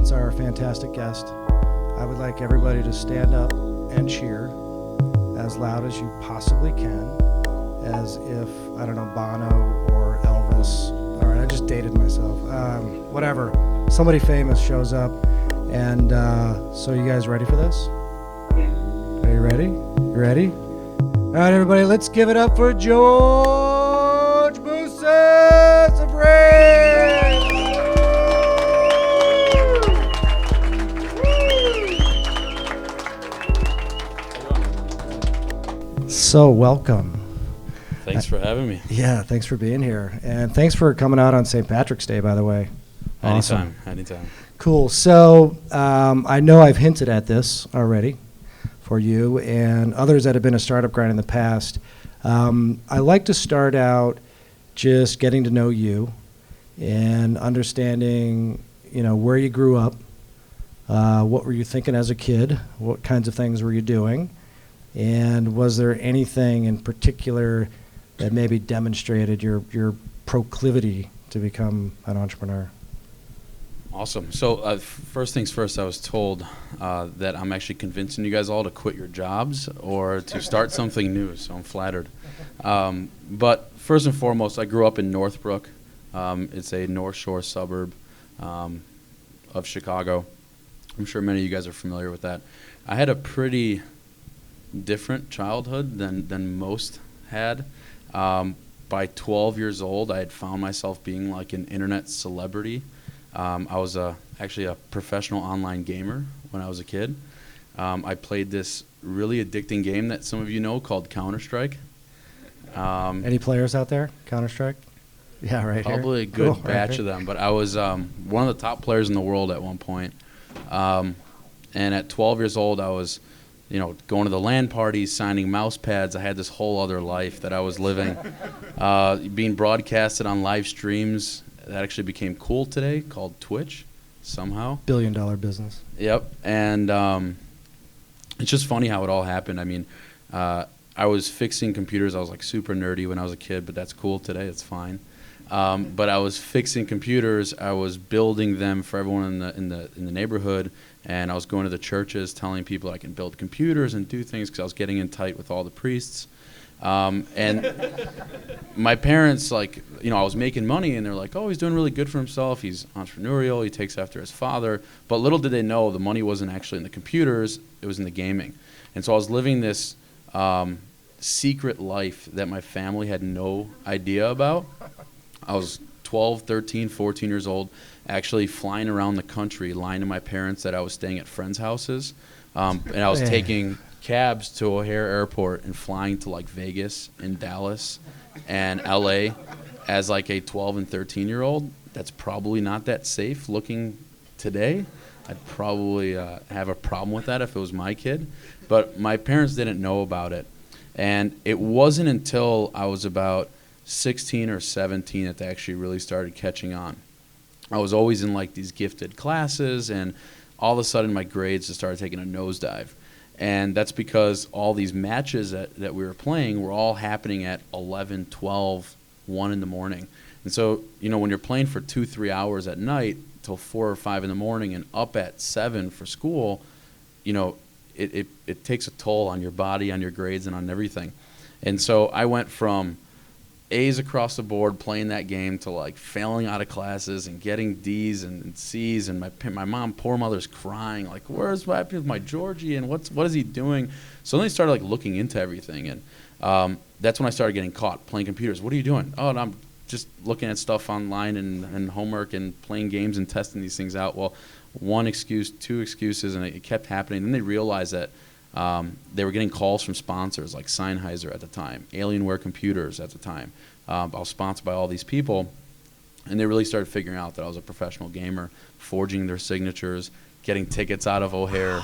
announce our fantastic guest, I would like everybody to stand up and cheer as loud as you possibly can, as if, I don't know, Bono or Elvis. All right, I just dated myself. Whatever. Somebody famous shows up. And so you guys ready for this? Are you ready? You ready? All right, everybody, let's give it up for George Bousis of Rain! So welcome. Thanks for having me. Yeah, thanks for being here. And thanks for coming out on St. Patrick's Day, by the way. Awesome. Anytime. Cool. So I know I've hinted at this already for you and others that have been a startup grind in the past. I like to start out just getting to know you and understanding, where you grew up, what were you thinking as a kid, what kinds of things were you doing, and was there anything in particular that maybe demonstrated your proclivity to become an entrepreneur? Awesome. So first things first, I was told that I'm actually convincing you guys all to quit your jobs or to start something new, so I'm flattered. But first and foremost, I grew up in Northbrook. It's a North Shore suburb of Chicago. I'm sure many of you guys are familiar with that. I had a pretty different childhood than most had. By 12 years old, I had found myself being like an internet celebrity. I was actually a professional online gamer when I was a kid. I played this really addicting game that some of you know called Counter-Strike. Any players out there? Counter-Strike? Yeah, right here. Probably a good Cool, batch right of them, but I was one of the top players in the world at one point. And at 12 years old, I was going to the LAN parties, signing mouse pads. I had this whole other life that I was living, being broadcasted on live streams. That actually became cool today, called Twitch, somehow. Billion-dollar business. Yep, and it's just funny how it all happened. I mean, I was fixing computers. I was like super nerdy when I was a kid, but that's cool today. It's fine. But I was fixing computers. I was building them for everyone in the neighborhood, and I was going to the churches, telling people I can build computers and do things because I was getting in tight with all the priests. And my parents, I was making money, and they're like, oh, he's doing really good for himself. He's entrepreneurial. He takes after his father. But little did they know the money wasn't actually in the computers. It was in the gaming. And so I was living this secret life that my family had no idea about. I was 12, 13, 14 years old, actually flying around the country, lying to my parents that I was staying at friends' houses. And I was taking cabs to O'Hare Airport and flying to Vegas and Dallas and LA as a 12 and 13-year-old. That's probably not that safe looking today. I'd probably have a problem with that if it was my kid. But my parents didn't know about it. And it wasn't until I was about 16 or 17 that they actually really started catching on. I was always in these gifted classes, and all of a sudden my grades just started taking a nosedive. And that's because all these matches that we were playing were all happening at 11, 12, 1 in the morning. And so, when you're playing for 2-3 hours at night till 4 or 5 in the morning and up at 7 for school, it takes a toll on your body, on your grades, and on everything. And so I went from A's across the board playing that game to failing out of classes and getting D's and C's, and my mom, poor mother's crying where's what happened with my Georgie, and what is he doing? So then I started looking into everything, and that's when I started getting caught playing computers. What are you doing? Oh, and I'm just looking at stuff online and homework and playing games and testing these things out. Well, one excuse, two excuses, and it kept happening. Then they realized that they were getting calls from sponsors like Sennheiser at the time, Alienware Computers at the time. I was sponsored by all these people, and they really started figuring out that I was a professional gamer, forging their signatures, getting tickets out of O'Hare.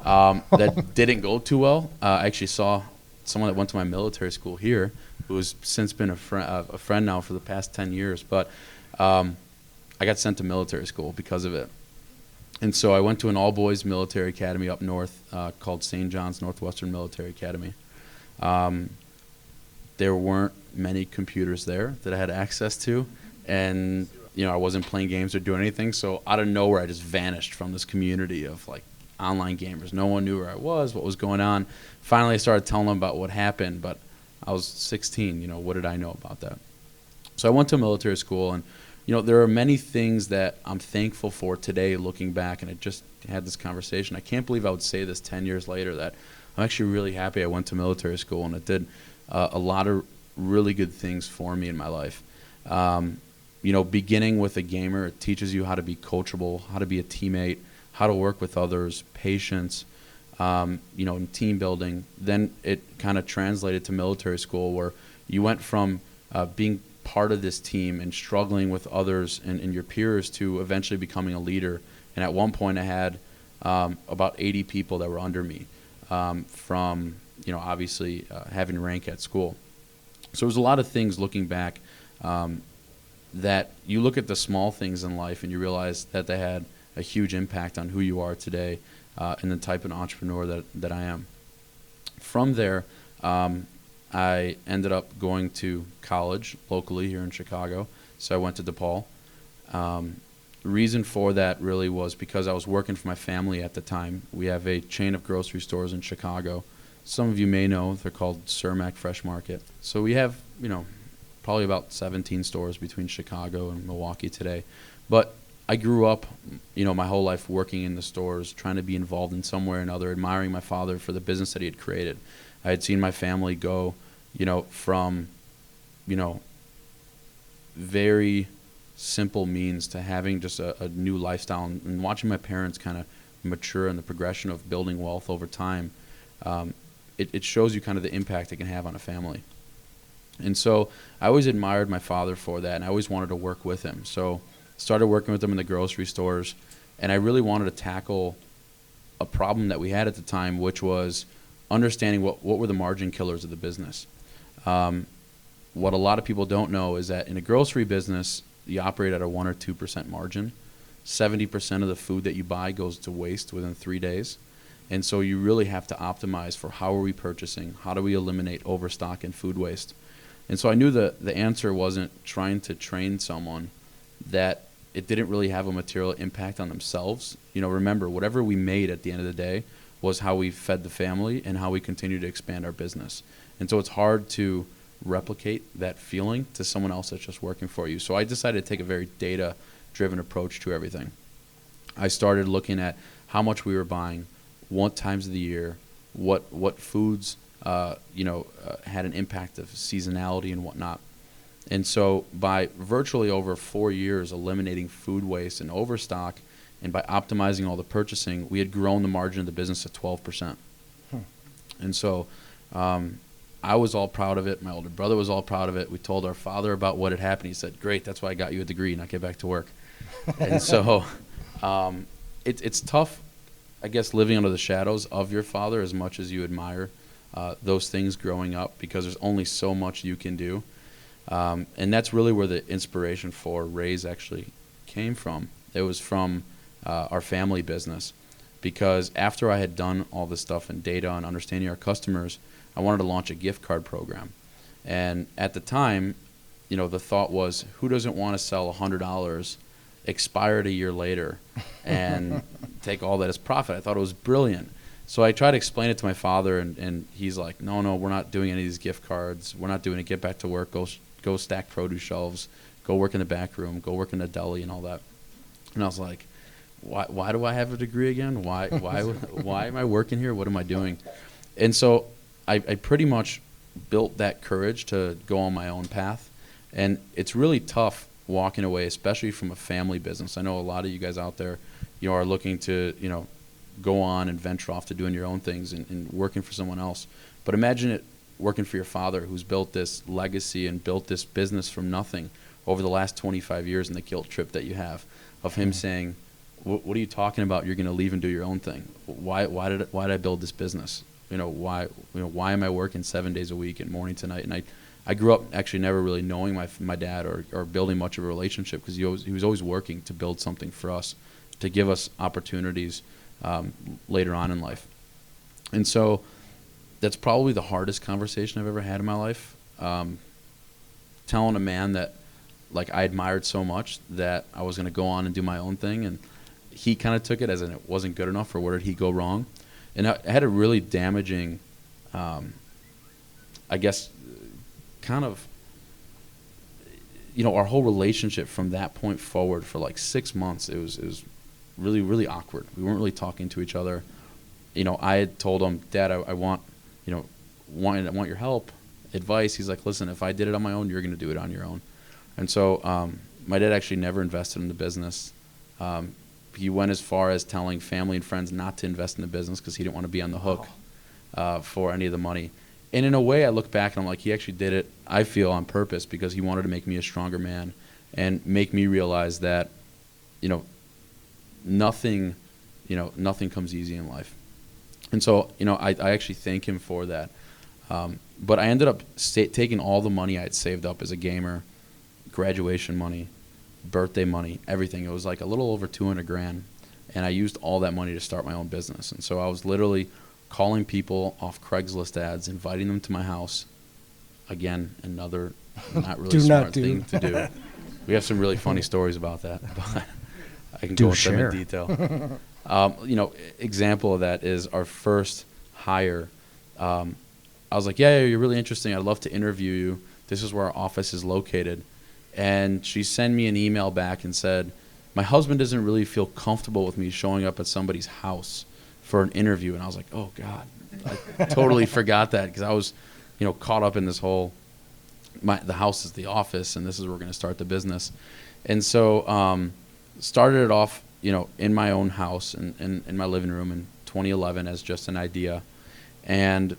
That didn't go too well. I actually saw someone that went to my military school here, who has since been a friend now for the past 10 years. But I got sent to military school because of it. And so I went to an all-boys military academy up north called St. John's Northwestern Military Academy. There weren't many computers there that I had access to. And I wasn't playing games or doing anything. So out of nowhere, I just vanished from this community of like online gamers. No one knew where I was, what was going on. Finally, I started telling them about what happened, but I was 16. What did I know about that? So I went to military school, and there are many things that I'm thankful for today looking back, and I just had this conversation. I can't believe I would say this 10 years later, that I'm actually really happy I went to military school, and it did a lot of really good things for me in my life. Beginning with a gamer, it teaches you how to be coachable, how to be a teammate, how to work with others, patience, and team building. Then it kind of translated to military school, where you went from being part of this team and struggling with others and your peers to eventually becoming a leader. And at one point I had about 80 people that were under me from, obviously having rank at school. So there's a lot of things looking back that you look at the small things in life and you realize that they had a huge impact on who you are today and the type of entrepreneur that I am. From there, I ended up going to college locally here in Chicago, so I went to DePaul. The reason for that really was because I was working for my family at the time. We have a chain of grocery stores in Chicago. Some of you may know, they're called Cermak Fresh Market. So we have, probably about 17 stores between Chicago and Milwaukee today. But I grew up, my whole life working in the stores, trying to be involved in some way or another, admiring my father for the business that he had created. I had seen my family go, from, very simple means to having just a new lifestyle, and watching my parents kind of mature in the progression of building wealth over time. It shows you kind of the impact it can have on a family. And so I always admired my father for that, and I always wanted to work with him. So started working with him in the grocery stores, and I really wanted to tackle a problem that we had at the time, which was understanding what were the margin killers of the business. What a lot of people don't know is that in a grocery business, you operate at a 1 or 2% margin. 70% of the food that you buy goes to waste within 3 days. And so you really have to optimize for how are we purchasing, how do we eliminate overstock and food waste. And so I knew the answer wasn't trying to train someone that it didn't really have a material impact on themselves. Remember, whatever we made at the end of the day was how we fed the family and how we continue to expand our business. And so it's hard to replicate that feeling to someone else that's just working for you. So I decided to take a very data-driven approach to everything. I started looking at how much we were buying, what times of the year, what foods had an impact of seasonality and whatnot. And so by virtually over 4 years eliminating food waste and overstock, and by optimizing all the purchasing, we had grown the margin of the business to 12%. And so I was all proud of it. My older brother was all proud of it. We told our father about what had happened. He said, "Great, that's why I got you a degree, not get back to work." And so it's tough, I guess, living under the shadows of your father as much as you admire those things growing up, because there's only so much you can do. And that's really where the inspiration for Raise actually came from. It was from our family business, because after I had done all this stuff in data and understanding our customers, I wanted to launch a gift card program. And at the time, the thought was, who doesn't want to sell $100 expired a year later and take all that as profit? I thought it was brilliant. So I tried to explain it to my father, and he's like, no, we're not doing any of these gift cards. We're not doing it. Get back to work. Go stack produce shelves. Go work in the back room. Go work in the deli and all that. And I was like, why do I have a degree again? Why am I working here? What am I doing? And so I pretty much built that courage to go on my own path. And it's really tough walking away, especially from a family business. I know a lot of you guys out there, are looking to, go on and venture off to doing your own things and working for someone else. But imagine it working for your father, who's built this legacy and built this business from nothing over the last 25 years, and the guilt trip that you have of him saying, what are you talking about? You're going to leave and do your own thing. Why did I build this business? Why am I working 7 days a week and morning to night? And I grew up actually never really knowing my dad or building much of a relationship, because he was always working to build something for us, to give us opportunities later on in life. And so that's probably the hardest conversation I've ever had in my life. Telling a man that like I admired so much that I was going to go on and do my own thing. And he kind of took it as in it wasn't good enough, or where did he go wrong? And I had a really damaging, I guess, kind of, our whole relationship from that point forward for like 6 months, it was really, really awkward. We weren't really talking to each other. I had told him, Dad, I want your help, advice. He's like, listen, if I did it on my own, you're going to do it on your own. And so my dad actually never invested in the business. He went as far as telling family and friends not to invest in the business because he didn't want to be on the hook for any of the money. And in a way, I look back and I'm like, he actually did it, I feel, on purpose, because he wanted to make me a stronger man and make me realize that, nothing comes easy in life. And so, I actually thank him for that. But I ended up taking all the money I had saved up as a gamer, graduation money, birthday money, everything. It was like a little over $200,000, and I used all that money to start my own business. And so I was literally calling people off Craigslist ads, inviting them to my house. Again, another not really smart thing to do. We have some really funny stories about that, but I can go into them in detail. Example of that is our first hire. I was like, yeah, you're really interesting. I'd love to interview you. This is where our office is located. And she sent me an email back and said, my husband doesn't really feel comfortable with me showing up at somebody's house for an interview. And I was like, oh, God, I totally forgot that, because I was, caught up in this whole, the house is the office, and this is where we're going to start the business. And so started it off, in my own house and in my living room in 2011 as just an idea, and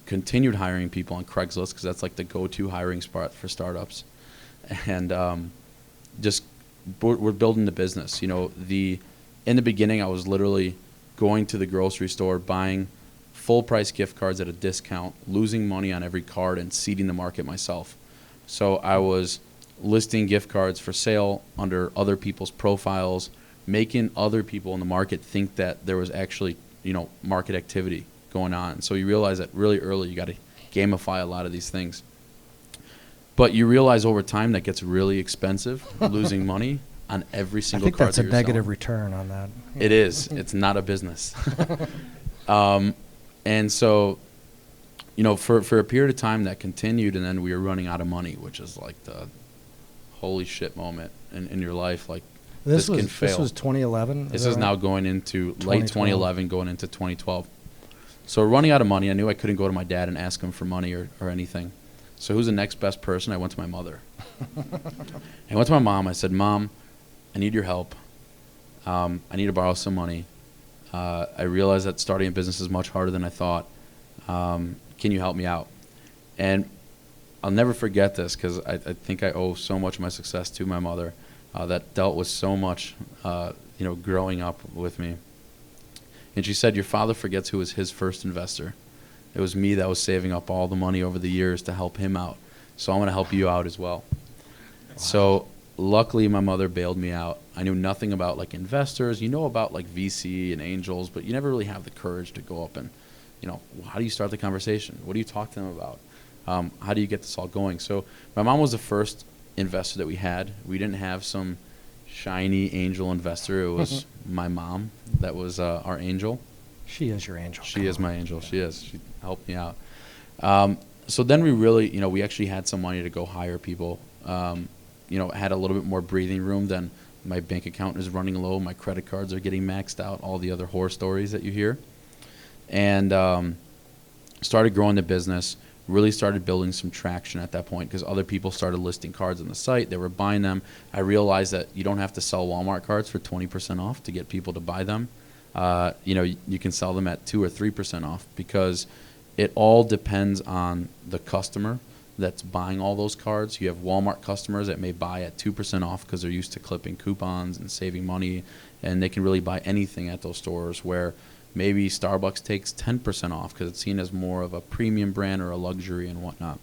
continued hiring people on Craigslist, because that's like the go-to hiring spot for startups. And just we're building the business. In the beginning, I was literally going to the grocery store, buying full price gift cards at a discount, losing money on every card, and seeding the market myself. So I was listing gift cards for sale under other people's profiles, making other people in the market think that there was actually, market activity going on. So you realize that really early you got to gamify a lot of these things. But you realize over time that gets really expensive, losing money on every single card. I think that's a negative return on that. It is. It's not a business. And so, for a period of time that continued, and then we were running out of money, which is like the holy shit moment in your life. Like, this can fail. This was 2011? This is now going into late 2011, going into 2012. So running out of money, I knew I couldn't go to my dad and ask him for money or anything. So who's the next best person? I went to my mother. I went to my mom. I said, Mom, I need your help. I need to borrow some money. I realized that starting a business is much harder than I thought. Can you help me out? And I'll never forget this, because I think I owe so much of my success to my mother that dealt with so much, growing up with me. And she said, your father forgets who was his first investor. It was me that was saving up all the money over the years to help him out. So I'm going to help you out as well. Wow. So luckily, my mother bailed me out. I knew nothing about like investors. You know about like VC and angels, but you never really have the courage to go up and, how do you start the conversation? What do you talk to them about? How do you get this all going? So my mom was the first investor that we had. We didn't have some shiny angel investor. It was my mom that was our angel. She is your angel. She is my angel. She is. She helped me out. So then we really, we actually had some money to go hire people. Had a little bit more breathing room than my bank account is running low. My credit cards are getting maxed out. All the other horror stories that you hear. And started growing the business. Really started building some traction at that point, because other people started listing cards on the site. They were buying them. I realized that you don't have to sell Walmart cards for 20% off to get people to buy them. You can sell them at 2 or 3% off, because it all depends on the customer that's buying all those cards. You have Walmart customers that may buy at 2% off because they're used to clipping coupons and saving money, and they can really buy anything at those stores, where maybe Starbucks takes 10% off because it's seen as more of a premium brand or a luxury and whatnot.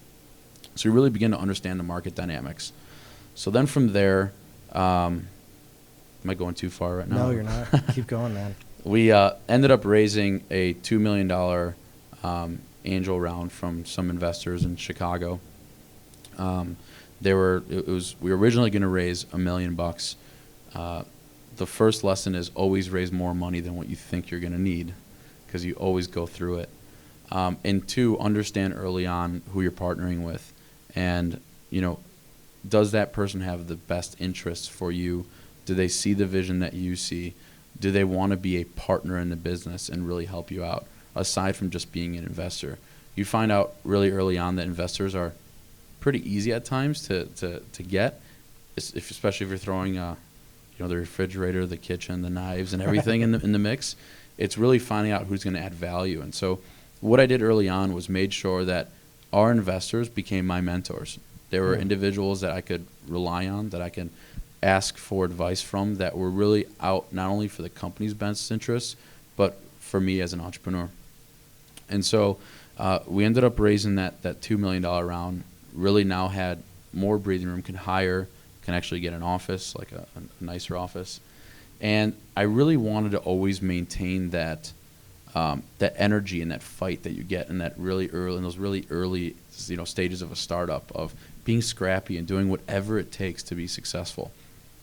So you really begin to understand the market dynamics. So then from there, am I going too far right now? No, you're not. Keep going, man. We ended up raising a $2 million angel round from some investors in Chicago. we were originally going to raise $1 million. The first lesson is always raise more money than what you think you're going to need, because you always go through it. And two, understand early on who you're partnering with, and does that person have the best interests for you? Do they see the vision that you see? Do they want to be a partner in the business and really help you out, aside from just being an investor? You find out really early on that investors are pretty easy at times to get, especially if you're throwing the refrigerator, the kitchen, the knives, and everything in the mix. It's really finding out who's going to add value. And so what I did early on was made sure that our investors became my mentors. They were individuals that I could rely on, that I can ask for advice from, that were really out not only for the company's best interests, but for me as an entrepreneur. And so we ended up raising that $2 million round, really now had more breathing room, can actually get an office, like a nicer office. And I really wanted to always maintain that energy and that fight that you get in those really early stages of a startup, of being scrappy and doing whatever it takes to be successful.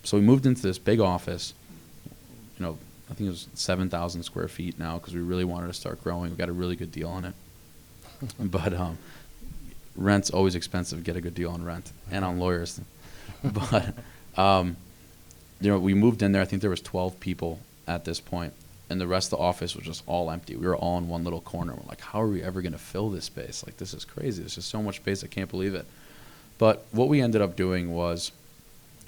So we moved into this big office. I think it was 7,000 square feet now, because we really wanted to start growing. We got a really good deal on it. But rent's always expensive. Get a good deal on rent and on lawyers. But we moved in there. I think there was 12 people at this point, and the rest of the office was just all empty. We were all in one little corner. We're like, how are we ever going to fill this space? Like, this is crazy. There's just so much space. I can't believe it. But what we ended up doing was,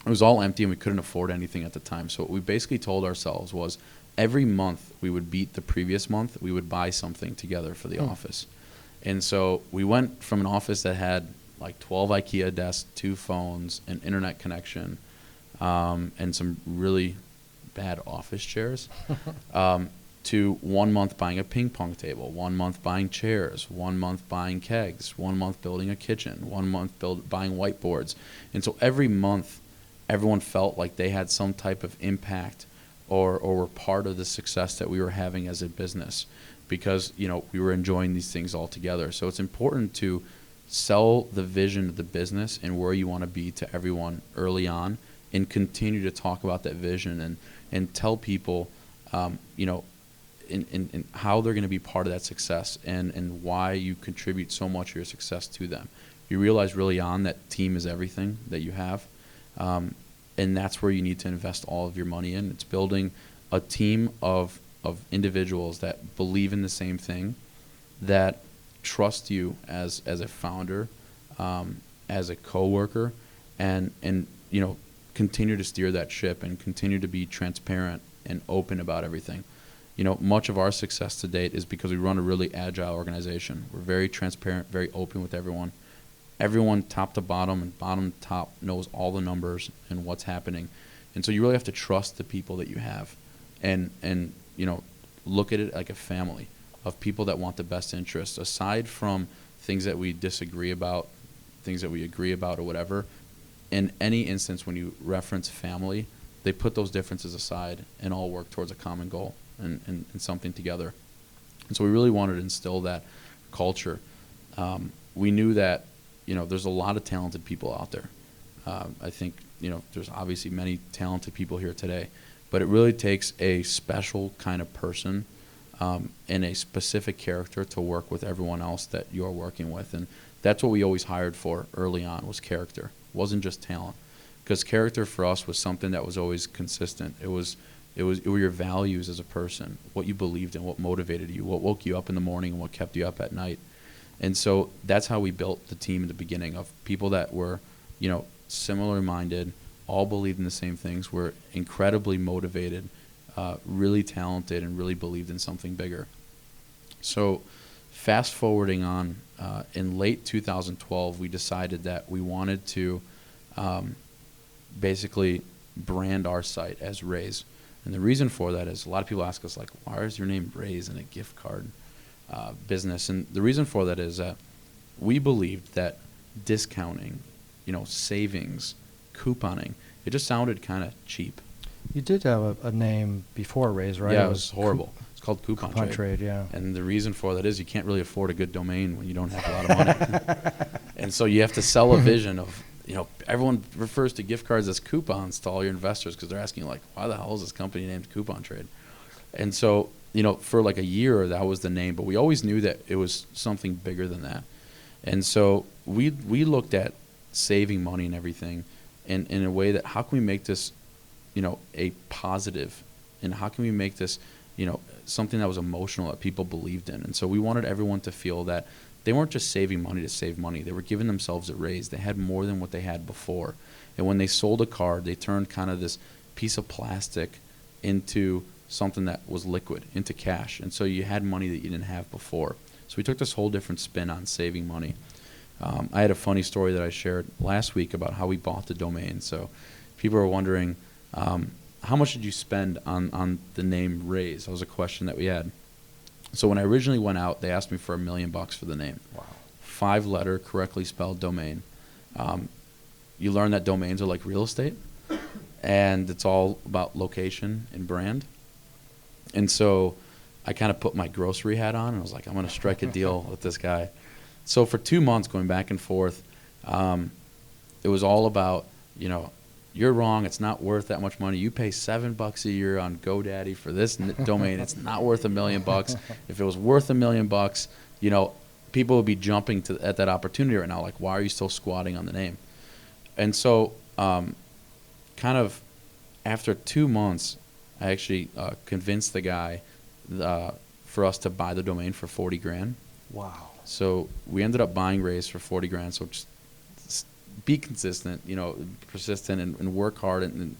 it was all empty and we couldn't afford anything at the time. So what we basically told ourselves was, every month we would beat the previous month. We would buy something together for the office. And so we went from an office that had like 12 IKEA desks, 2 phones, an internet connection, and some really bad office chairs, to 1 month buying a ping pong table, 1 month buying chairs, 1 month buying kegs, 1 month building a kitchen, 1 month buying whiteboards. And so every month, everyone felt like they had some type of impact or were part of the success that we were having as a business, because we were enjoying these things all together. So it's important to sell the vision of the business and where you want to be to everyone early on, and continue to talk about that vision and tell people in how they're going to be part of that success, and why you contribute so much of your success to them. You realize really on that team is everything that you have, and that's where you need to invest all of your money in. It's building a team of individuals that believe in the same thing, that trust you as a founder, as a coworker, and continue to steer that ship and continue to be transparent and open about everything. Much of our success to date is because we run a really agile organization. We're very transparent, very open with everyone. Everyone top to bottom and bottom to top knows all the numbers and what's happening. And so you really have to trust the people that you have, and look at it like a family of people that want the best interests. Aside from things that we disagree about, things that we agree about or whatever, in any instance when you reference family, they put those differences aside and all work towards a common goal and something together. And so we really wanted to instill that culture. We knew that there's a lot of talented people out there. I think there's obviously many talented people here today, but it really takes a special kind of person and a specific character to work with everyone else that you're working with. And that's what we always hired for early on, was character. It wasn't just talent, because character for us was something that was always consistent. It were your values as a person, what you believed in, what motivated you, what woke you up in the morning and what kept you up at night. And so that's how we built the team in the beginning, of people that were, similar minded, all believed in the same things, were incredibly motivated, really talented, and really believed in something bigger. So fast forwarding on, in late 2012, we decided that we wanted to basically brand our site as Raise. And the reason for that is, a lot of people ask us, like, why is your name Raise in a gift card business? And the reason for that is that we believed that discounting, savings, couponing, it just sounded kind of cheap. You did have a name before Raise, right? Yeah, it was horrible. It's called Coupon Trade, yeah. And the reason for that is you can't really afford a good domain when you don't have a lot of money. And so you have to sell a vision of, everyone refers to gift cards as coupons to all your investors because they're asking like, why the hell is this company named Coupon Trade? And so, for like a year, that was the name, but we always knew that it was something bigger than that. And so we looked at saving money and everything in a way that how can we make this, a positive, and how can we make this, something that was emotional that people believed in. And so we wanted everyone to feel that they weren't just saving money to save money. They were giving themselves a raise. They had more than what they had before. And when they sold a card, they turned kind of this piece of plastic into something that was liquid, into cash. And so you had money that you didn't have before. So we took this whole different spin on saving money. I had a funny story that I shared last week about how we bought the domain. So people are wondering, how much did you spend on the name Raise? That was a question that we had. So when I originally went out, they asked me for $1 million for the name. Wow. 5-letter, correctly spelled domain. You learn that domains are like real estate, and it's all about location and brand. And so I kind of put my grocery hat on, and I was like, I'm going to strike a deal with this guy. So for 2 months, going back and forth, it was all about, you're wrong. It's not worth that much money. You pay $7 a year on GoDaddy for this domain. It's not worth $1 million. If it was worth $1 million, people would be jumping at that opportunity right now. Like, why are you still squatting on the name? And so, kind of after 2 months, I actually convinced the guy for us to buy the domain for $40,000. Wow. So we ended up buying Raise for $40,000. So just be consistent, persistent, and work hard. And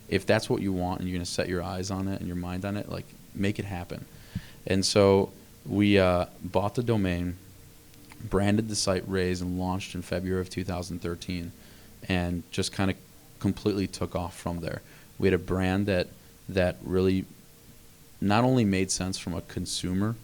if that's what you want and you're going to set your eyes on it and your mind on it, like, make it happen. And so we bought the domain, branded the site Raise, and launched in February of 2013, and just kind of completely took off from there. We had a brand that really not only made sense from a consumer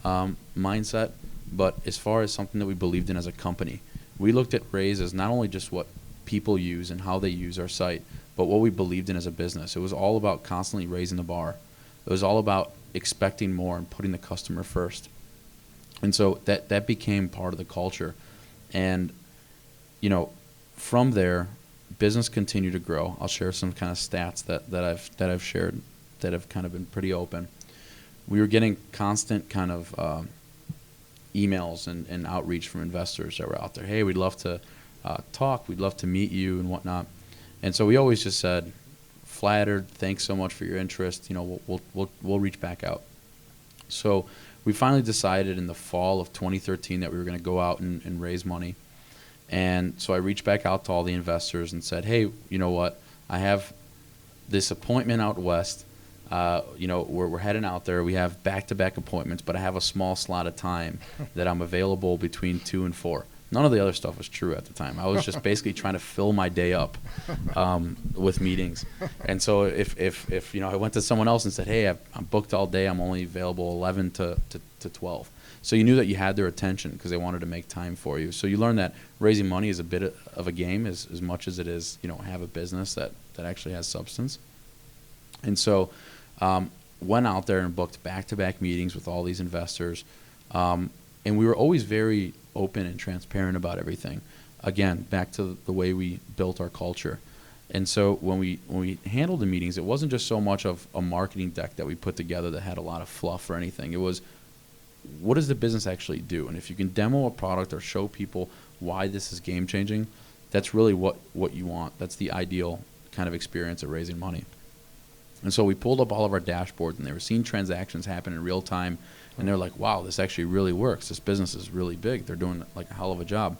mindset, but as far as something that we believed in as a company. We looked at Raise as not only just what people use and how they use our site, but what we believed in as a business. It was all about constantly raising the bar. It was all about expecting more and putting the customer first. And so that became part of the culture. And, from there, business continued to grow. I'll share some kind of stats that I've shared that have kind of been pretty open. We were getting constant kind of emails and outreach from investors that were out there. Hey, we'd love to talk. We'd love to meet you and whatnot. And so we always just said, flattered. Thanks so much for your interest. We'll reach back out. So we finally decided in the fall of 2013 that we were going to go out and raise money. And so I reached back out to all the investors and said, hey, you know what? I have this appointment out west. We're heading out there. We have back-to-back appointments, but I have a small slot of time that I'm available between 2 and 4. None of the other stuff was true at the time. I was just basically trying to fill my day up with meetings. And so if I went to someone else and said, hey, I'm booked all day. I'm only available 11 to 12. So you knew that you had their attention because they wanted to make time for you. So you learn that raising money is a bit of a game as much as it is, have a business that actually has substance. And so went out there and booked back-to-back meetings with all these investors. And we were always very open and transparent about everything. Again, back to the way we built our culture. And so when we handled the meetings, it wasn't just so much of a marketing deck that we put together that had a lot of fluff or anything. It was, what does the business actually do? And if you can demo a product or show people why this is game-changing, that's really what you want. That's the ideal kind of experience of raising money. And so we pulled up all of our dashboards, and they were seeing transactions happen in real time, and they're like, wow, this actually really works. This business is really big. They're doing like a hell of a job.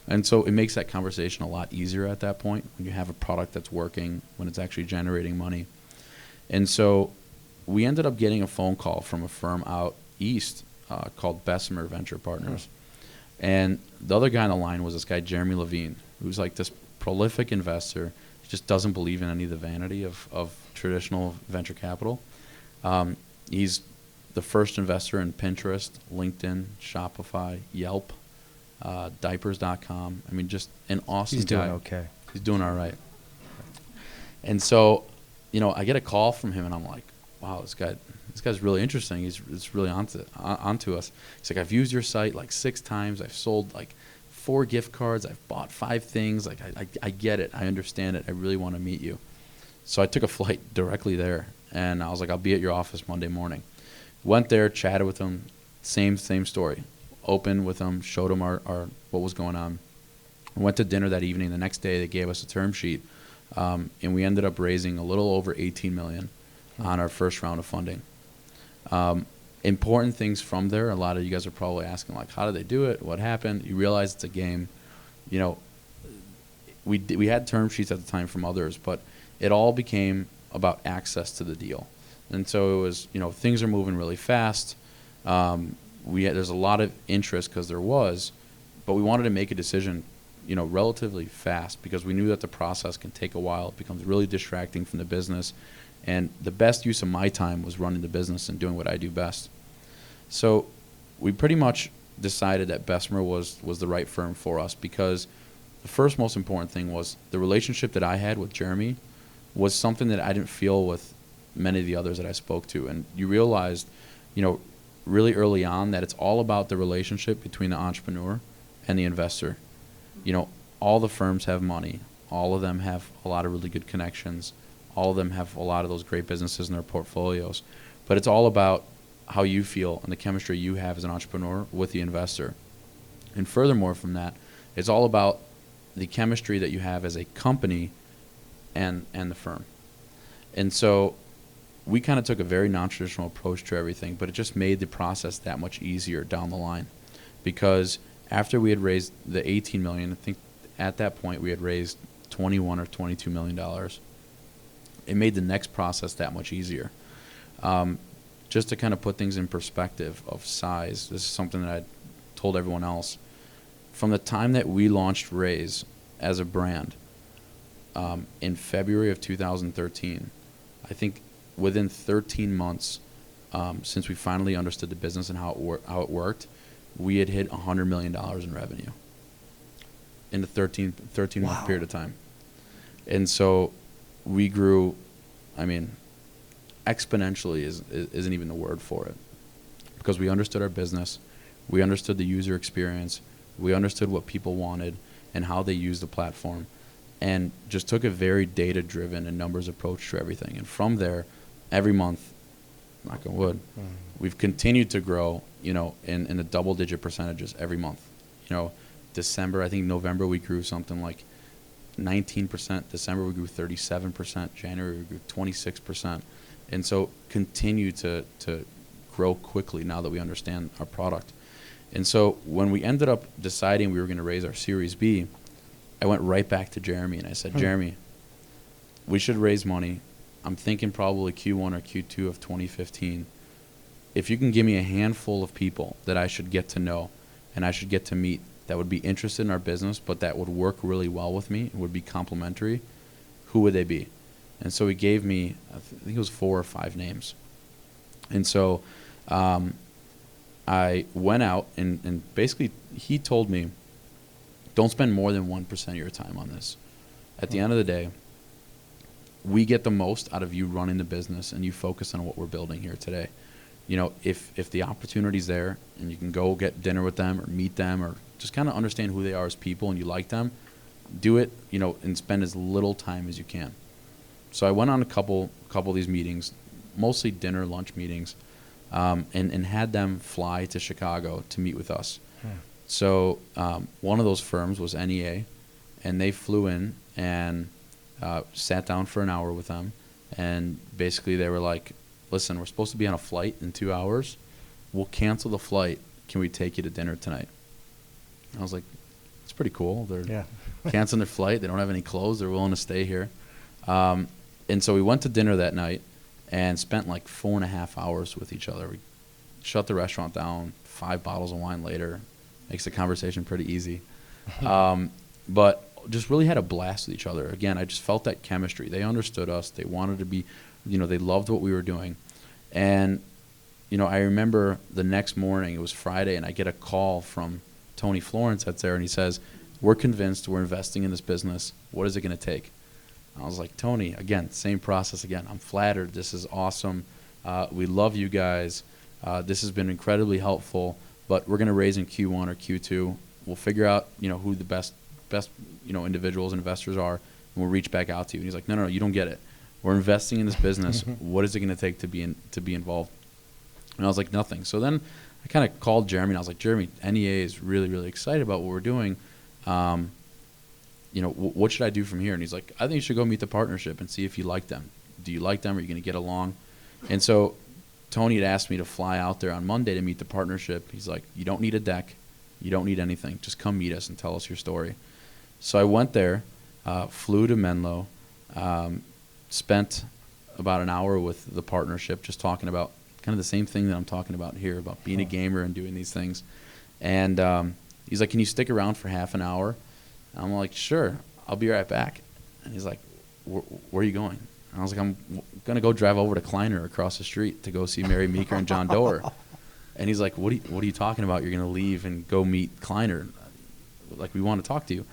And so it makes that conversation a lot easier at that point when you have a product that's working, when it's actually generating money. And so we ended up getting a phone call from a firm out east called Bessemer Venture Partners. And the other guy on the line was this guy, Jeremy Levine, who's like this prolific investor. He just doesn't believe in any of the vanity of traditional venture capital. He's the first investor in Pinterest, LinkedIn, Shopify, Yelp, diapers.com. I mean, just an awesome guy. He's doing okay. He's doing all right. And so, I get a call from him, and I'm like, wow, this guy's really interesting. It's really onto us. He's like, I've used your site like 6 times. I've sold like 4 gift cards. I've bought 5 things. Like, I get it. I understand it. I really want to meet you. So I took a flight directly there, and I was like, I'll be at your office Monday morning. Went there, chatted with them. Same story. Opened with them, showed them our what was going on. Went to dinner that evening. The next day, they gave us a term sheet, and we ended up raising a little over $18 million on our first round of funding. Important things from there. A lot of you guys are probably asking, like, how did they do it? What happened? You realize it's a game. You know, we had term sheets at the time from others, but it all became about access to the deal. And so it was, you know, things are moving really fast. There's a lot of interest because there was, but we wanted to make a decision, you know, relatively fast because we knew that the process can take a while. It becomes really distracting from the business. And the best use of my time was running the business and doing what I do best. So we pretty much decided that Bessemer was the right firm for us because the first most important thing was the relationship that I had with Jeremy was something that I didn't feel with many of the others that I spoke to. And you realized, you know, really early on that it's all about the relationship between the entrepreneur and the investor. You know, all the firms have money. All of them have a lot of really good connections. All of them have a lot of those great businesses in their portfolios. But it's all about how you feel and the chemistry you have as an entrepreneur with the investor. And furthermore from that, it's all about the chemistry that you have as a company and the firm. And so we kind of took a very non-traditional approach to everything, but it just made the process that much easier down the line. Because after we had raised the $18 million, I think at that point we had raised $21 or $22 million. It made the next process that much easier. Just to kind of put things in perspective of size, this is something that I told everyone else. From the time that we launched Raise as a brand in February of 2013, I think within 13 months, since we finally understood the business and how it worked, we had hit $100 million in revenue in the 13-month period of time. And so we grew, I mean, exponentially isn't even the word for it, because we understood our business, we understood the user experience, we understood what people wanted and how they used the platform, and just took a very data-driven and numbers approach to everything. And from there, every month, knock on wood, we've continued to grow, you know, in the double-digit percentages every month. You know, December, I think November we grew something like 19%. December we grew 37%. January we grew 26%. And so continue to grow quickly now that we understand our product. And so when we ended up deciding we were going to raise our Series B, I went right back to Jeremy and I said, Jeremy, we should raise money. I'm thinking probably Q1 or Q2 of 2015. If you can give me a handful of people that I should get to know and I should get to meet that would be interested in our business but that would work really well with me and would be complementary, who would they be? And so he gave me, I think it was 4 or 5 names. And so I went out and basically he told me, don't spend more than 1% of your time on this. At the end of the day, we get the most out of you running the business and you focus on what we're building here today. You know, if the opportunity's there and you can go get dinner with them or meet them or just kind of understand who they are as people and you like them, do it, you know, and spend as little time as you can. So I went on a couple of these meetings, mostly dinner, lunch meetings, and had them fly to Chicago to meet with us. So one of those firms was NEA, and they flew in and sat down for an hour with them, and basically they were like, listen, we're supposed to be on a flight in 2 hours. We'll cancel the flight. Can we take you to dinner tonight? I was like, it's pretty cool. They're canceling their flight. They don't have any clothes. They're willing to stay here. And so we went to dinner that night and spent like 4.5 hours with each other. We shut the restaurant down, 5 bottles of wine later. Makes the conversation pretty easy. But just really had a blast with each other. Again, I just felt that chemistry. They understood us. They wanted to be, you know, they loved what we were doing. And, you know, I remember the next morning, it was Friday, and I get a call from Tony Florence that's there, and he says, we're convinced we're investing in this business. What is it going to take? I was like, Tony, again, same process again. I'm flattered. This is awesome. We love you guys. This has been incredibly helpful, but we're going to raise in Q1 or Q2. We'll figure out, who the best, individuals and investors are, and we'll reach back out to you. And he's like, no, you don't get it. We're investing in this business. What is it going to take to be involved? And I was like, nothing. So then I kind of called Jeremy, and I was like, Jeremy, NEA is really, really excited about what we're doing. What should I do from here? And he's like, I think you should go meet the partnership and see if you like them. Do you like them? Are you going to get along? And so Tony had asked me to fly out there on Monday to meet the partnership. He's like, you don't need a deck. You don't need anything. Just come meet us and tell us your story. So I went there, flew to Menlo, spent about an hour with the partnership just talking about kind of the same thing that I'm talking about here, about being a gamer and doing these things. And he's like, can you stick around for half an hour? And I'm like, sure, I'll be right back. And he's like, where are you going? And I was like, I'm going to go drive over to Kleiner across the street to go see Mary Meeker and John Doerr. And he's like, what are you talking about? You're going to leave and go meet Kleiner. Like, we want to talk to you. And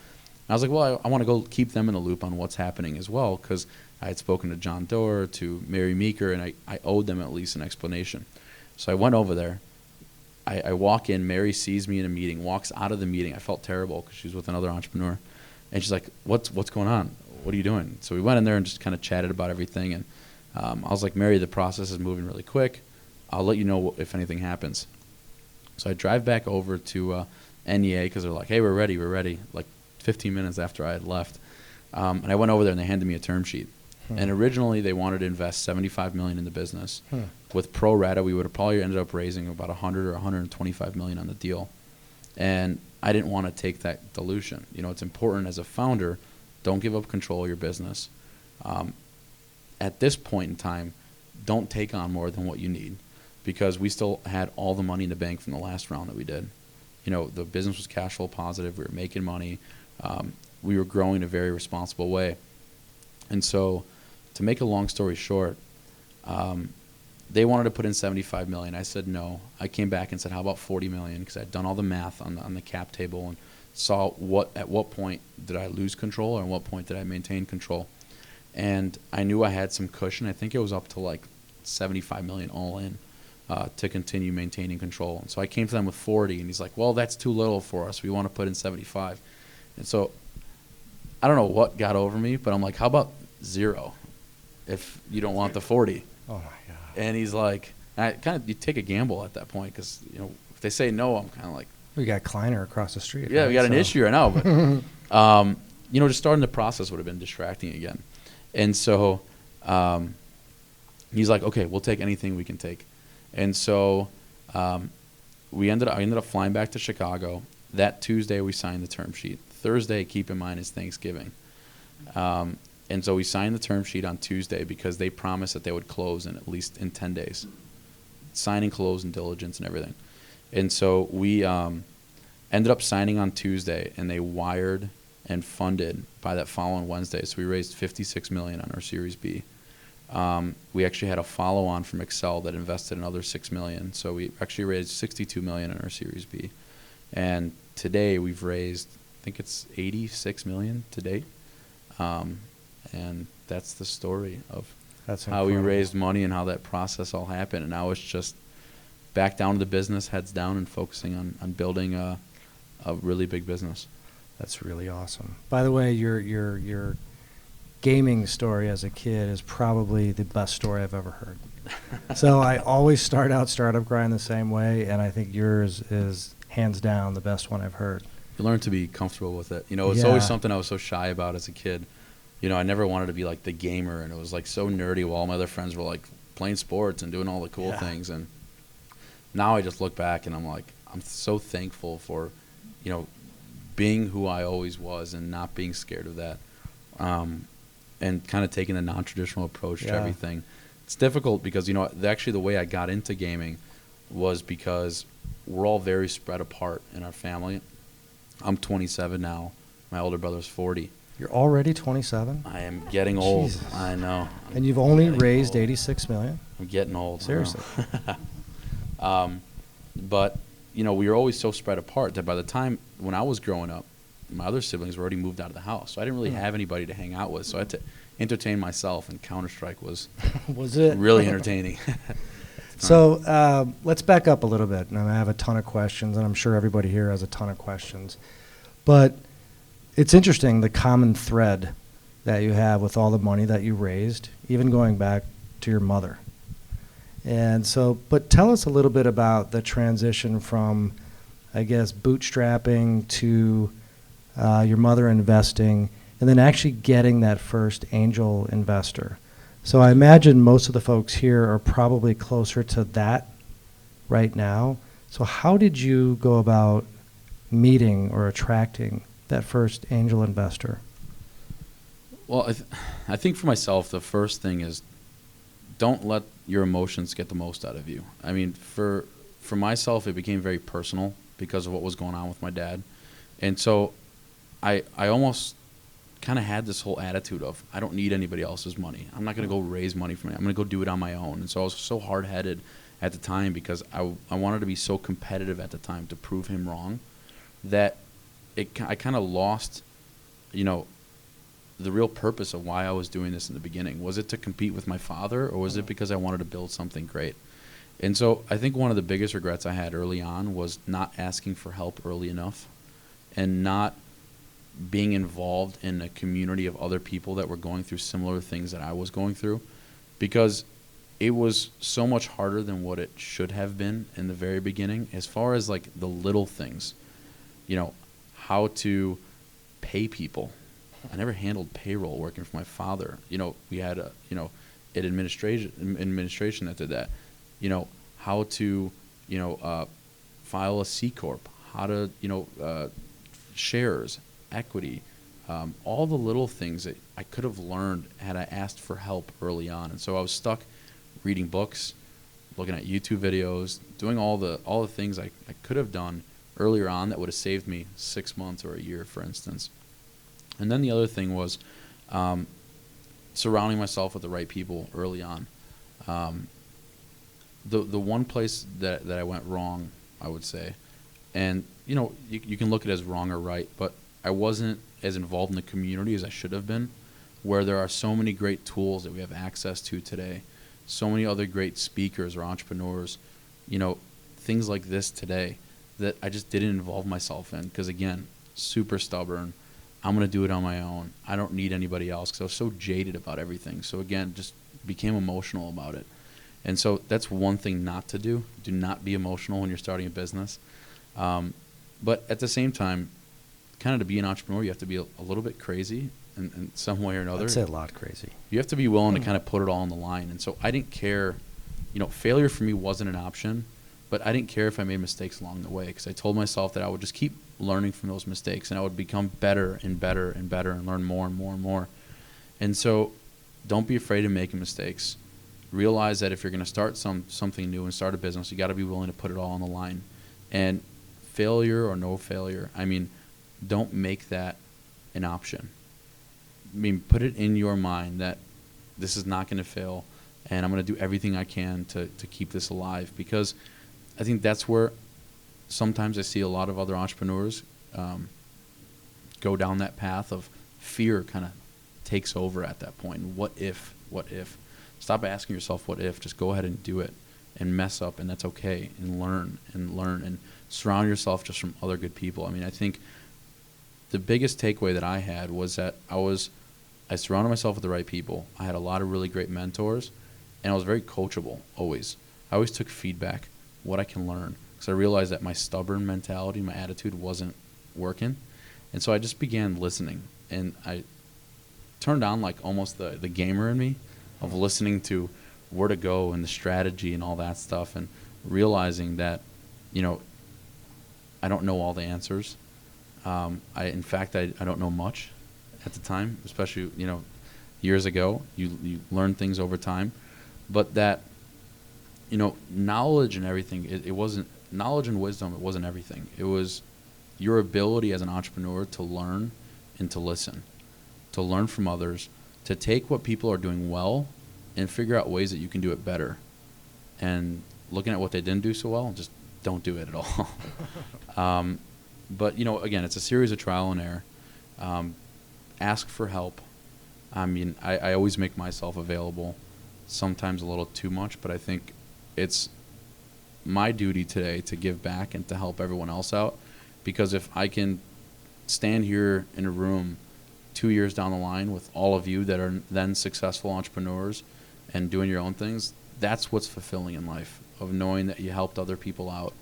I was like, well, I want to go keep them in the loop on what's happening as well, because I had spoken to John Doerr, to Mary Meeker, and I owed them at least an explanation. So I went over there. I walk in. Mary sees me in a meeting, walks out of the meeting. I felt terrible because she was with another entrepreneur. And she's like, what's going on? What are you doing? So we went in there and just kind of chatted about everything. And I was like, Mary, the process is moving really quick. I'll let you know if anything happens. So I drive back over to NEA because they're like, hey, we're ready, like 15 minutes after I had left. And I went over there and they handed me a term sheet. And originally they wanted to invest $75 million in the business. With pro rata, we would have probably ended up raising about $100 or $125 million on the deal. And I didn't want to take that dilution. It's important as a founder, don't give up control of your business. At this point in time, don't take on more than what you need, because we still had all the money in the bank from the last round that we did. The business was cash flow positive. We were making money. We were growing in a very responsible way. And so, to make a long story short, they wanted to put in $75 million. I said no. I came back and said, how about $40 million? Because I'd done all the math on the cap table and saw at what point did I lose control or at what point did I maintain control. And I knew I had some cushion. I think it was up to like $75 million all in to continue maintaining control. And so I came to them with 40, and he's like, well, that's too little for us. We want to put in 75. And so I don't know what got over me, but I'm like, how about 0 if you don't want the 40? Oh, my God. And he's like, you take a gamble at that point, because, if they say no, I'm kind of like. We got Kleiner across the street. Yeah, right? we got an issue right now. But, just starting the process would have been distracting again. And so he's like, okay, we'll take anything we can take. And so I ended up flying back to Chicago. That Tuesday, we signed the term sheet. Thursday, keep in mind, is Thanksgiving. And so we signed the term sheet on Tuesday because they promised that they would close in at least in 10 days. Signing, close, and diligence and everything. And so we ended up signing on Tuesday, and they wired and funded by that following Wednesday. So we raised $56 million on our Series B. We actually had a follow-on from Excel that invested another $6 million. So we actually raised $62 million on our Series B. And today we've raised, I think it's $86 million to date. And that's the story of how we raised money and how that process all happened. And now it's just back down to the business, heads down, and focusing on building a really big business. That's really awesome. By the way, your gaming story as a kid is probably the best story I've ever heard. So I always start out Startup Grind the same way, and I think yours is hands down the best one I've heard. You learn to be comfortable with it. It's always something I was so shy about as a kid. I never wanted to be like the gamer, and it was like so nerdy while all my other friends were like playing sports and doing all the cool things. And now I just look back and I'm like, I'm so thankful for, being who I always was and not being scared of that. And kind of taking a non-traditional approach to everything. It's difficult because, actually the way I got into gaming was because we're all very spread apart in our family. I'm 27 now. My older brother's 40. You're already 27? I am getting old. Jesus. I know. And you've only raised $86 million? I'm getting old. Seriously. But, we were always so spread apart that by the time when I was growing up, my other siblings were already moved out of the house. So I didn't really have anybody to hang out with. So I had to entertain myself, and Counter-Strike was Was it? really entertaining. time. So let's back up a little bit. And I have a ton of questions, and I'm sure everybody here has a ton of questions. But it's interesting, the common thread that you have with all the money that you raised, even going back to your mother. And so, but tell us a little bit about the transition from, I guess, bootstrapping to your mother investing, and then actually getting that first angel investor. So I imagine most of the folks here are probably closer to that right now. So how did you go about meeting or attracting that first angel investor? Well, I think for myself, the first thing is don't let your emotions get the most out of you. I mean, for myself, it became very personal because of what was going on with my dad. And so I almost kind of had this whole attitude of, I don't need anybody else's money. I'm not going to go raise money for me. I'm going to go do it on my own. And so I was so hard-headed at the time because I wanted to be so competitive at the time to prove him wrong that I kind of lost, the real purpose of why I was doing this in the beginning. Was it to compete with my father, or was it because I wanted to build something great? And so I think one of the biggest regrets I had early on was not asking for help early enough and not being involved in a community of other people that were going through similar things that I was going through, because it was so much harder than what it should have been in the very beginning, as far as like the little things, how to pay people. I never handled payroll working for my father. We had an administration that did that. How to, file a C corp, how to, shares, equity, all the little things that I could have learned had I asked for help early on. And so I was stuck reading books, looking at YouTube videos, doing all the things I could have done earlier on that would have saved me 6 months or a year, for instance. And then the other thing was surrounding myself with the right people early on. The one place that I went wrong, I would say, and you can look at it as wrong or right, but I wasn't as involved in the community as I should have been, where there are so many great tools that we have access to today, so many other great speakers or entrepreneurs, things like this today that I just didn't involve myself in because, again, super stubborn. I'm going to do it on my own. I don't need anybody else because I was so jaded about everything. So, again, just became emotional about it. And so that's one thing not to do. Do not be emotional when you're starting a business. But at the same time, kind of to be an entrepreneur, you have to be a little bit crazy in some way or another. I'd say a lot crazy. You have to be willing to kind of put it all on the line. And so I didn't care. Failure for me wasn't an option, but I didn't care if I made mistakes along the way because I told myself that I would just keep learning from those mistakes and I would become better and better and better and learn more and more and more. And so don't be afraid of making mistakes. Realize that if you're going to start something new and start a business, you got to be willing to put it all on the line. And failure or no failure, don't make that an option. Put it in your mind that this is not going to fail and I'm going to do everything I can to keep this alive, because I think that's where sometimes I see a lot of other entrepreneurs go down that path of fear kind of takes over at that point. What if? Stop asking yourself what if. Just go ahead and do it and mess up, and that's okay, and learn and surround yourself just from other good people. I think the biggest takeaway that I had was that I surrounded myself with the right people. I had a lot of really great mentors, and I was very coachable always. I always took feedback, what I can learn, because I realized that my stubborn mentality, my attitude wasn't working. And so I just began listening, and I turned on like almost the gamer in me of listening to where to go and the strategy and all that stuff, and realizing that, I don't know all the answers. In fact, I don't know much at the time, especially, years ago. You learn things over time. But that, knowledge and everything, it wasn't, knowledge and wisdom, it wasn't everything. It was your ability as an entrepreneur to learn and to listen, to learn from others, to take what people are doing well and figure out ways that you can do it better. And looking at what they didn't do so well, just don't do it at all. But, again, it's a series of trial and error. Ask for help. I always make myself available, sometimes a little too much, but I think it's my duty today to give back and to help everyone else out, because if I can stand here in a room 2 years down the line with all of you that are then successful entrepreneurs and doing your own things, that's what's fulfilling in life, of knowing that you helped other people out.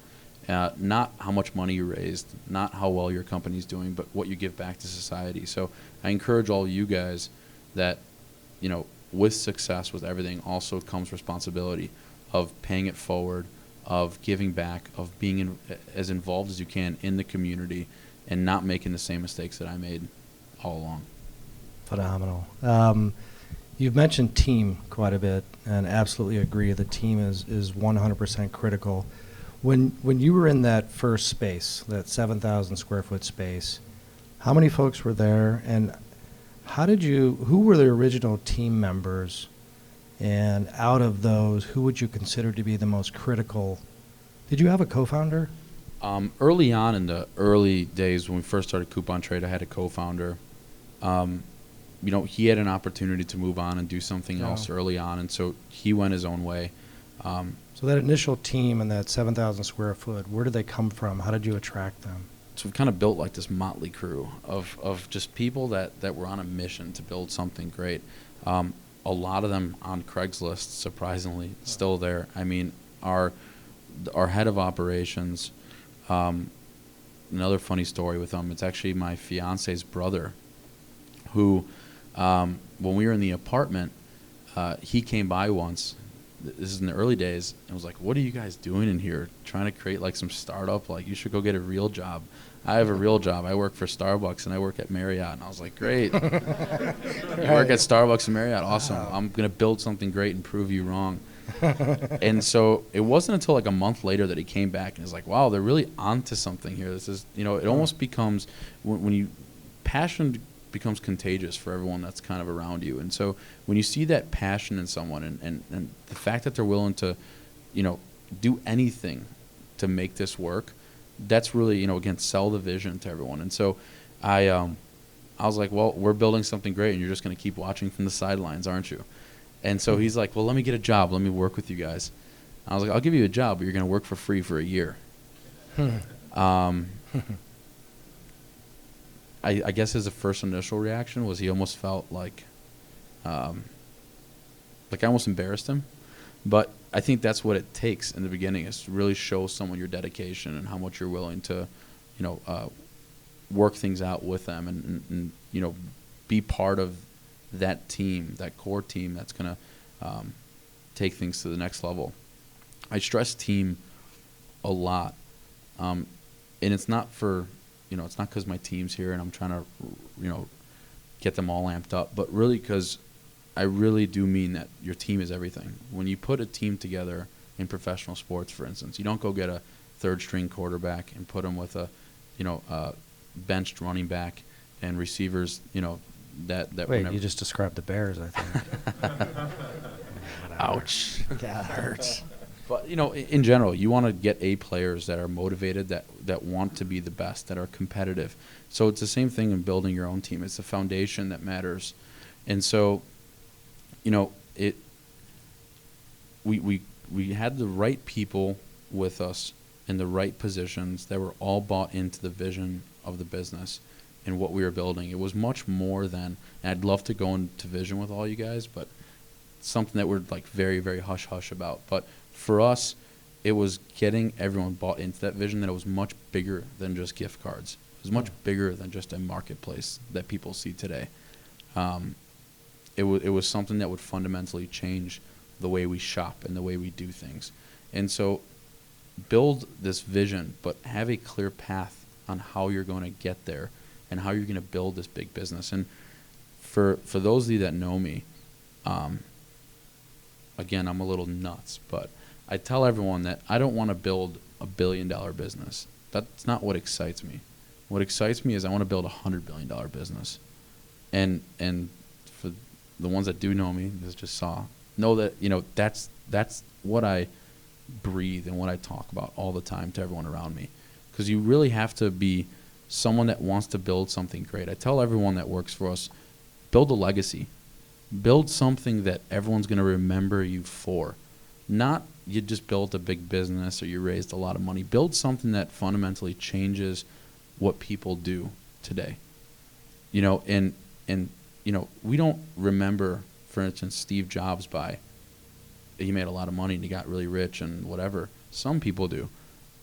Not how much money you raised, not how well your company's doing, but what you give back to society. So I encourage all you guys that, you know, with success, with everything, also comes responsibility of paying it forward, of giving back, of being as involved as you can in the community, and not making the same mistakes that I made all along. Phenomenal. You've mentioned team quite a bit, and absolutely agree. The team is 100% critical. When you were in that first space, that 7,000 square foot space, how many folks were there, and who were the original team members, and out of those, who would you consider to be the most critical? Did you have a co-founder? Early on in the early days when we first started Coupon Trade, I had a co-founder. You know, he had an opportunity to move on and do something else early on, and so he went his own way. So that initial team and that 7,000 square foot, where did they come from? How did you attract them? So we've kind of built like this motley crew of just people that were on a mission to build something great. A lot of them on Craigslist, surprisingly, still there. I mean, our head of operations, another funny story with him, it's actually my fiance's brother, who, when we were in the apartment, he came by once. This is in the early days, and was like, "What are you guys doing in here? Trying to create like some startup? Like, you should go get a real job." I have a real job. I work for Starbucks and I work at Marriott. And I was like, "Great, you work at Starbucks and Marriott? Awesome! I'm gonna build something great and prove you wrong." And so it wasn't until like a month later that he came back and was like, "Wow, they're really onto something here. This is, you know, it almost becomes when you passion becomes contagious for everyone that's kind of around you." And so when you see that passion in someone and the fact that they're willing to, you know, do anything to make this work, that's really, you know, again, sell the vision to everyone. And so I was like, "Well, we're building something great and you're just going to keep watching from the sidelines, aren't you?" And so he's like, "Well, let me get a job. Let me work with you guys." I was like, "I'll give you a job, but you're going to work for free for a year." I guess his first initial reaction was he almost felt like I almost embarrassed him. But I think that's what it takes in the beginning, is to really show someone your dedication and how much you're willing to, you know, work things out with them and you know, be part of that team, that core team that's going to take things to the next level. I stress team a lot. And it's not for, you know, it's not because my team's here and I'm trying to, you know, get them all amped up, but really because I really do mean that your team is everything. When you put a team together in professional sports, for instance, you don't go get a third-string quarterback and put them with a, you know, benched running back and receivers, you know, that Wait, you just described the Bears, I think. Ouch. Yeah, that hurts. But, you know, in general, you want to get A players that are motivated, that want to be the best, that are competitive. So it's the same thing in building your own team. It's the foundation that matters. And so, you know, we had the right people with us in the right positions that were all bought into the vision of the business and what we were building. It was much more than, and I'd love to go into vision with all you guys, but it's something that we're like very, very hush-hush about. But for us, it was getting everyone bought into that vision, that it was much bigger than just gift cards. It was much bigger than just a marketplace that people see today. It was something that would fundamentally change the way we shop and the way we do things. And so build this vision, but have a clear path on how you're going to get there and how you're going to build this big business. And for those of you that know me, again, I'm a little nuts, but I tell everyone that I don't want to build a $1 billion business. That's not what excites me. What excites me is I want to build a $100 billion business. And for the ones that do know me, know that, you know, that's what I breathe and what I talk about all the time to everyone around me. Because you really have to be someone that wants to build something great. I tell everyone that works for us, build a legacy. Build something that everyone's going to remember you for. not you just built a big business or you raised a lot of money. Build something that fundamentally changes what people do today. You know, and you know, we don't remember, for instance, Steve Jobs by he made a lot of money and he got really rich and whatever. Some people do.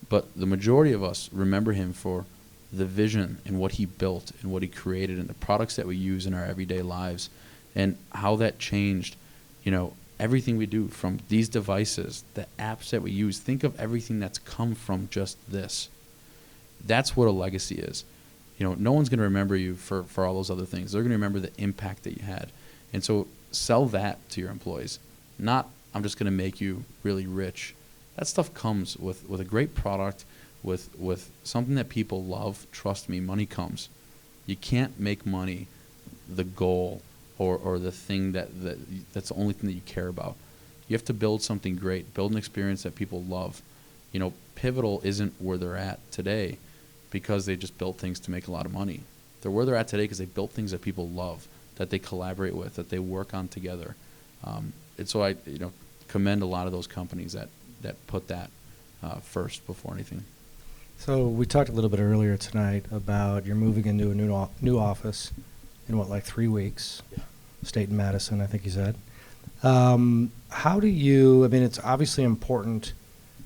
But the majority of us remember him for the vision and what he built and what he created and the products that we use in our everyday lives and how that changed, you know, everything we do, from these devices, the apps that we use. Think of everything that's come from just this. That's what a legacy is. You know, no one's going to remember you for all those other things. They're going to remember the impact that you had. And so sell that to your employees. Not, I'm just going to make you really rich. That stuff comes with a great product, with something that people love. Trust me, money comes. You can't make money the goal or the thing that's the only thing that you care about. You have to build something great, build an experience that people love. You know, Pivotal isn't where they're at today because they just built things to make a lot of money. They're where they're at today because they built things that people love, that they collaborate with, that they work on together. And so I, you know, commend a lot of those companies that put that first before anything. So we talked a little bit earlier tonight about you're moving into a new office in what, like 3 weeks? Yeah. State in Madison, I think you said. How do you, I mean, it's obviously important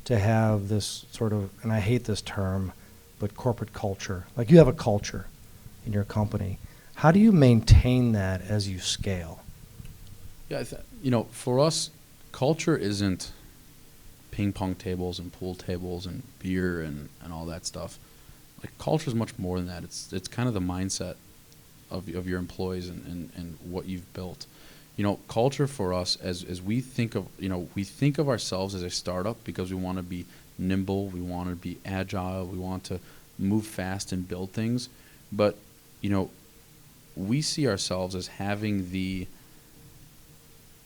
to have this sort of, and I hate this term, but corporate culture. Like, you have a culture in your company. How do you maintain that as you scale? Yeah, you know, for us, culture isn't ping pong tables and pool tables and beer and all that stuff. Like, culture is much more than that. It's kind of the mindset of your employees and what you've built. You know, culture for us, as we think of, you know, we think of ourselves as a startup because we want to be nimble, we want to be agile, we want to move fast and build things. But, you know, we see ourselves as having the,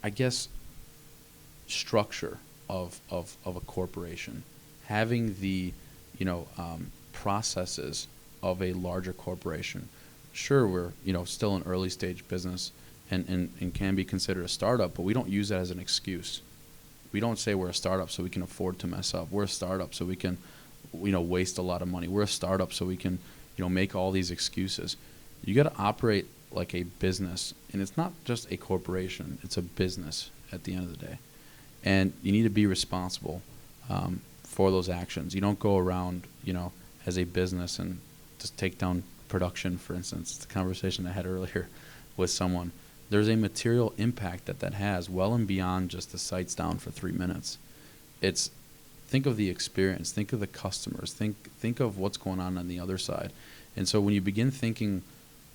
I guess, structure of a corporation, having the, you know, processes of a larger corporation. Sure, we're, you know, still an early stage business and can be considered a startup, but we don't use that as an excuse. We don't say we're a startup so we can afford to mess up. We're a startup so we can, you know, waste a lot of money. We're a startup so we can, you know, make all these excuses. You got to operate like a business, and it's not just a corporation. It's a business at the end of the day. And you need to be responsible for those actions. You don't go around, you know, as a business and just take down production, for instance. It's the conversation I had earlier with someone. There's a material impact that has well and beyond just the site's down for 3 minutes. It's, think of the experience, think of the customers, think of what's going on the other side. And so when you begin thinking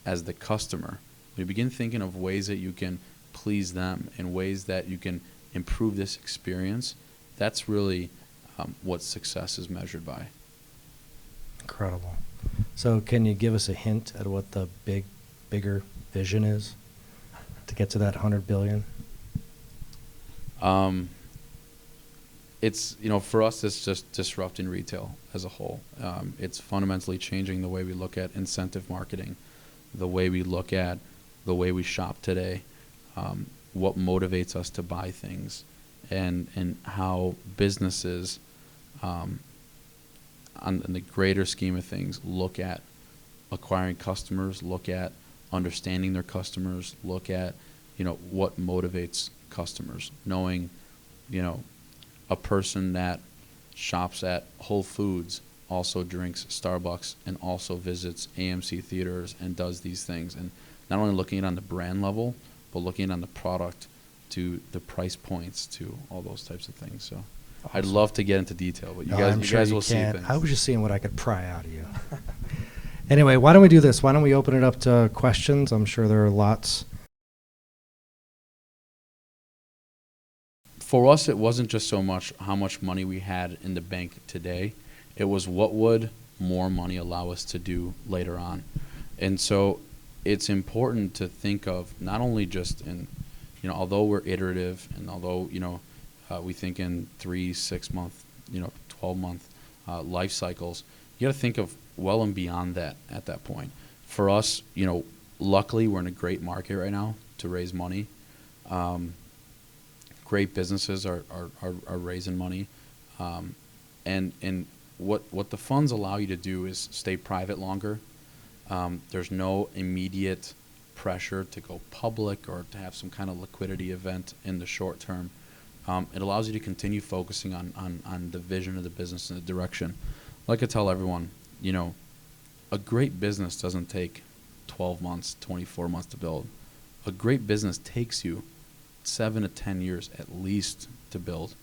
as the customer, when you begin thinking of ways that you can please them and ways that you can improve this experience, that's really what success is measured by. Incredible. So can you give us a hint at what the bigger vision is to get to that 100 billion? It's, you know, for us, it's just disrupting retail as a whole. It's fundamentally changing the way we look at incentive marketing, the way we look at the way we shop today, what motivates us to buy things, and how businesses, on the greater scheme of things, look at acquiring customers, look at understanding their customers, look at, you know, what motivates customers. Knowing, you know, a person that shops at Whole Foods also drinks Starbucks and also visits AMC theaters and does these things. And not only looking at it on the brand level, but looking at it on the product, to the price points, to all those types of things. So awesome. I'd love to get into detail, but you guys will see things. I was just seeing what I could pry out of you. Anyway, why don't we do this? Why don't we open it up to questions? I'm sure there are lots. For us, it wasn't just so much how much money we had in the bank today. It was what would more money allow us to do later on. And so it's important to think of not only just in, you know, although we're iterative and although, you know, we think in 3, 6 month, you know, 12-month life cycles, you got to think of well and beyond that at that point. For us, you great businesses are raising money, and what the funds allow you to do is stay private longer. There's no immediate pressure to go public or to have some kind of liquidity event in the short term. It allows you to continue focusing on the vision of the business and the direction. Like I tell everyone, a great business doesn't take 12 months, 24 months to build. A great business takes you 7 to 10 years at least to build.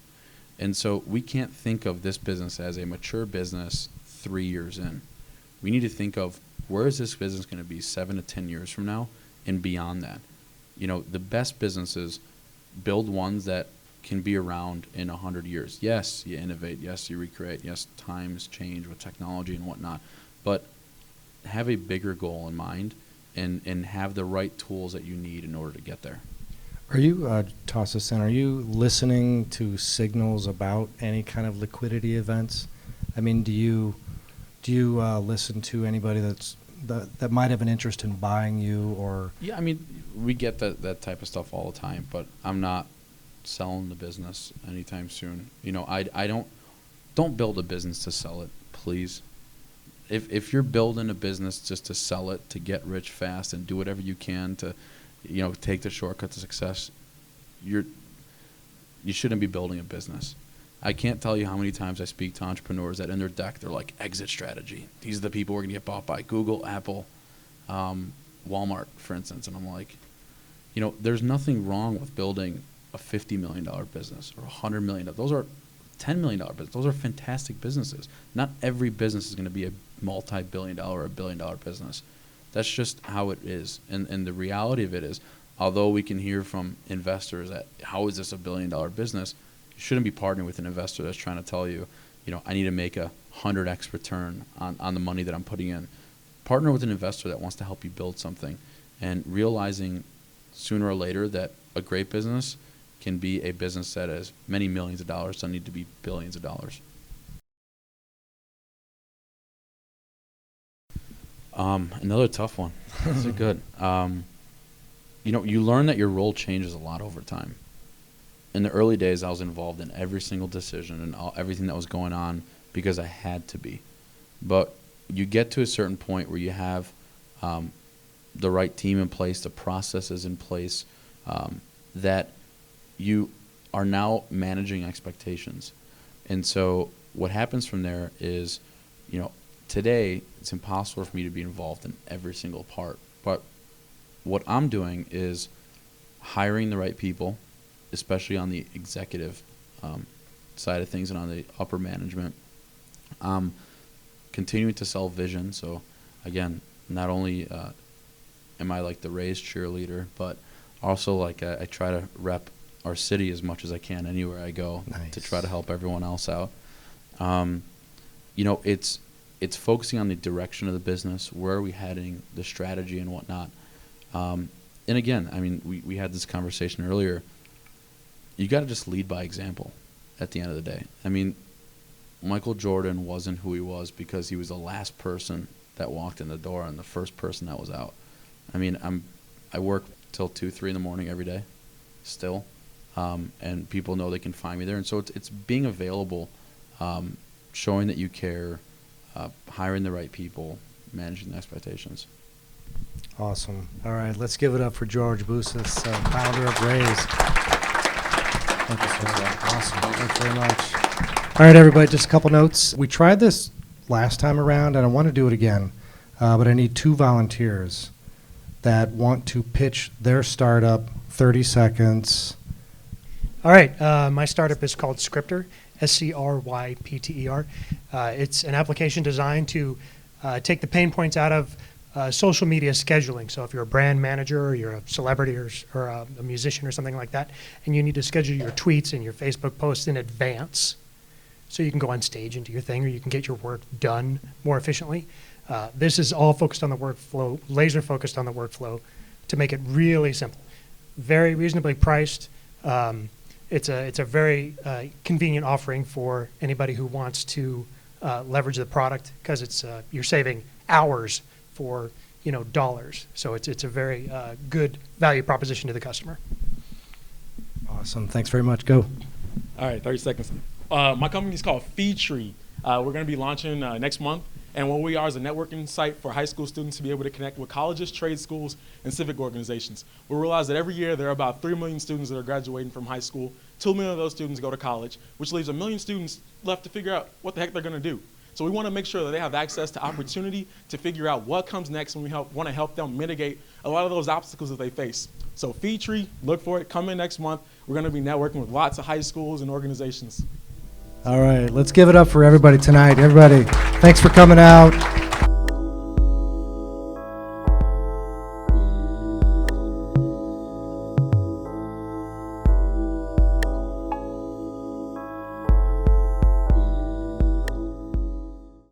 And so we can't think of this business as a mature business 3 years in. We need to think of, where is this business going to be 7 to 10 years from now and beyond that? The best businesses build ones that can be around in 100 years. Yes, you innovate. Yes, you recreate. Yes, times change with technology and whatnot. But have a bigger goal in mind and have the right tools that you need in order to get there. Are you, toss this in, are you listening to signals about any kind of liquidity events? I mean, do you listen to anybody that might have an interest in buying you or? Yeah, I mean, we get that type of stuff all the time, but I'm not selling the business anytime soon. I don't build a business to sell it, please. If you're building a business just to sell it, to get rich fast and do whatever you can to take the shortcut to success, you shouldn't be building a business. I can't tell you how many times I speak to entrepreneurs that in their deck, they're like, exit strategy. These are the people we're going to get bought by: Google, Apple, Walmart, for instance. And I'm like, there's nothing wrong with building a $50 million business or $100 million. Those are $10 million business. Those are fantastic businesses. Not every business is going to be a multi-billion dollar or $1 billion business. That's just how it is. And the reality of it is, although we can hear from investors that, how is this a $1 billion business? You shouldn't be partnering with an investor that's trying to tell you, I need to make a 100x return on the money that I'm putting in. Partner with an investor that wants to help you build something, and realizing sooner or later that a great business can be a business that has many millions of dollars, doesn't need to be billions of dollars. Another tough one. These are good. You learn that your role changes a lot over time. In the early days, I was involved in every single decision and everything that was going on because I had to be. But you get to a certain point where you have the right team in place, the processes in place, that you are now managing expectations. And so what happens from there is, today it's impossible for me to be involved in every single part. But what I'm doing is hiring the right people, especially on the executive side of things and on the upper management. Continuing to sell vision. So again, not only am I like the Rays cheerleader, but also like I try to rep our city as much as I can anywhere I go. Nice. To try to help everyone else out. It's focusing on the direction of the business, where are we heading, the strategy and whatnot. And again, I mean, we had this conversation earlier. You got to just lead by example at the end of the day. I mean, Michael Jordan wasn't who he was because he was the last person that walked in the door and the first person that was out. I mean, I work till 2, 3 in the morning every day still. And people know they can find me there. And so it's being available, showing that you care, hiring the right people, managing the expectations. Awesome. All right, let's give it up for George Bousis, founder of Rays. Thank you so much. Awesome. Thanks very much. All right, everybody, just a couple notes. We tried this last time around, and I want to do it again, but I need 2 volunteers that want to pitch their startup, 30 seconds. All right, my startup is called Scripter, SCRYPTER. It's an application designed to take the pain points out of social media scheduling. So if you're a brand manager or you're a celebrity or a musician or something like that, and you need to schedule your tweets and your Facebook posts in advance so you can go on stage and do your thing, or you can get your work done more efficiently. This is all focused on the workflow, laser focused on the workflow to make it really simple. Very reasonably priced. It's a very convenient offering for anybody who wants to leverage the product, because it's you're saving hours for dollars. So it's a very good value proposition to the customer. Awesome. Awesome. Thanks very much. Go. All right, 30 seconds. My company is called FeedTree. We're going to be launching next month. And what we are is a networking site for high school students to be able to connect with colleges, trade schools, and civic organizations. We realize that every year there are about 3 million students that are graduating from high school. 2 million of those students go to college, which leaves 1 million students left to figure out what the heck they're going to do. So we want to make sure that they have access to opportunity to figure out what comes next, and we want to help them mitigate a lot of those obstacles that they face. So FeedTree, look for it. Come in next month. We're going to be networking with lots of high schools and organizations. All right, let's give it up for everybody tonight. Everybody, thanks for coming out.